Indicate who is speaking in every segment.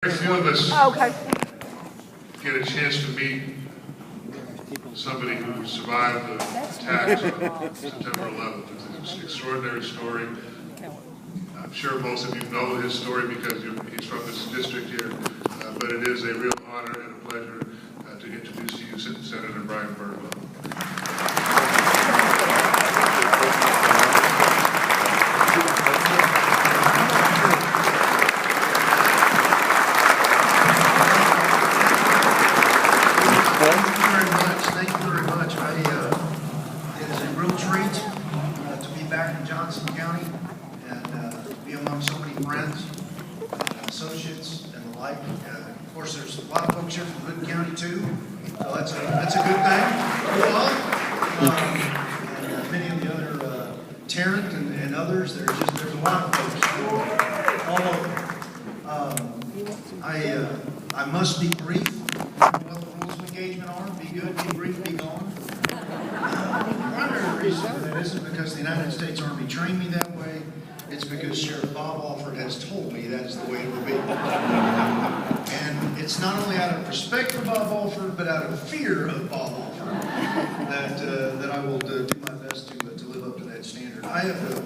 Speaker 1: Very few of us get a chance to meet somebody who survived the attacks on September 11th. It's an extraordinary story. I'm sure most of you know his story because he's from this district here, but it is a real honor and a pleasure to introduce to you Senator Brian Birdwell.
Speaker 2: Associates and the like. Of course, there's a lot of folks here from Cleburne County too, so that's a good thing. And many of the other Tarrant and others. There's a lot of folks all over. I must be brief. What the rules of engagement are: be good, be brief, be gone. The primary reason for that isn't because the United States Army trained me that way. It's because Sheriff Bob Alford has told me that is the way it will be. And it's not only out of respect for Bob Alford, but out of fear of Bob Alford that I will do my best to live up to that standard. I have a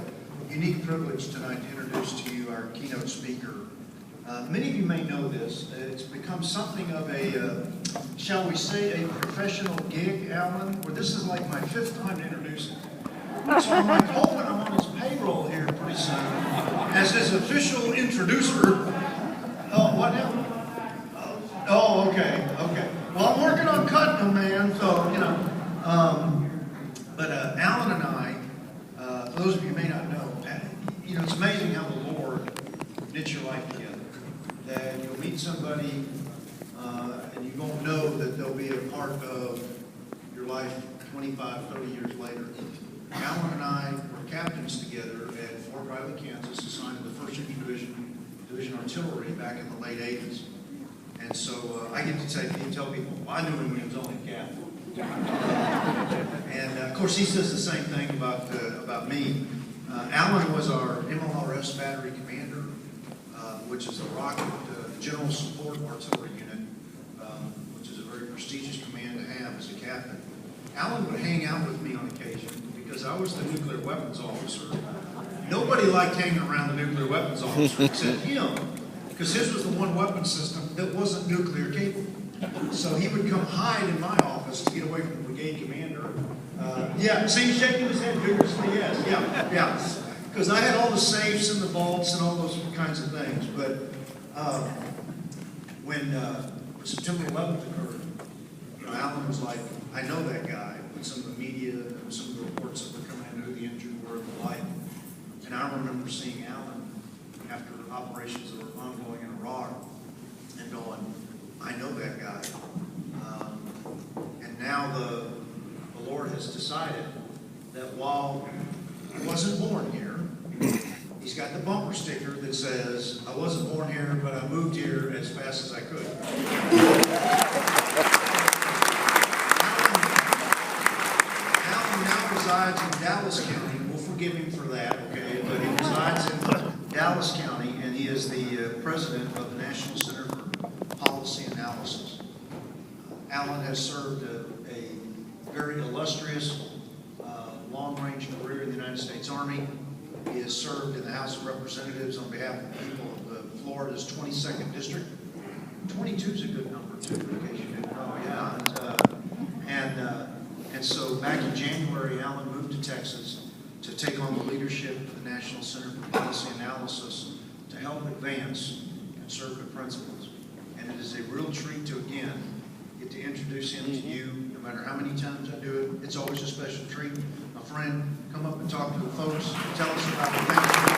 Speaker 2: unique privilege tonight to introduce to you our keynote speaker. Many of you may know this. It's become something of a, shall we say, a professional gig, Alan, where this is like my fifth time to introduce him. So I'm like hoping I'm on his payroll here pretty soon as his official introducer. Oh, what now? Oh, okay. Well, I'm working on cutting him, man, so, you know. But Alan and I, for those of you who may not know, it's amazing how the Lord knits your life together. That you'll meet somebody and you won't know that they'll be a part of your life 25, 30 years later. Alan and I were captains together at Fort Riley, Kansas, assigned to the 1st Infantry Division Artillery back in the late 80s. And so I get to tell people, well, I knew him when he was only a captain. And of course, he says the same thing about me. Alan was our MLRS battery commander, which is a rocket general support artillery unit, which is a very prestigious command to have as a captain. Alan would hang out with me on occasion because I was the nuclear weapons officer. Nobody liked hanging around the nuclear weapons officer except him, because his was the one weapon system that wasn't nuclear capable. So he would come hide in my office to get away from the brigade commander. Yeah, see, he's shaking his head vigorously, yes, yeah. Because I had all the safes and the vaults and all those kinds of things. But when September 11th occurred, Alan was like, I know that guy, with some of the media and some of the reports that were coming in, who the injured were and the like. And I remember seeing Alan after operations that were ongoing in Iraq and going, I know that guy. And now the Lord has decided that while he wasn't born here, he's got the bumper sticker that says, I wasn't born here, but I moved here as fast as I could. Alan now resides in Dallas County. We'll forgive him for that, okay? But he resides in Dallas County, and he is the president of the National Center for Policy Analysis. Alan has served a very illustrious long-range career in the United States Army. He has served in the House of Representatives on behalf of the people of Florida's 22nd District. 22 is a good number, too, in case you didn't know. Yeah. And so back in January, Alan moved to Texas to take on the leadership of the National Center for Policy Analysis to help advance conservative principles. And it is a real treat to, again, get to introduce him to you. No matter how many times I do it, it's always a special treat. My friend, come up and talk to the folks. Tell us about the things.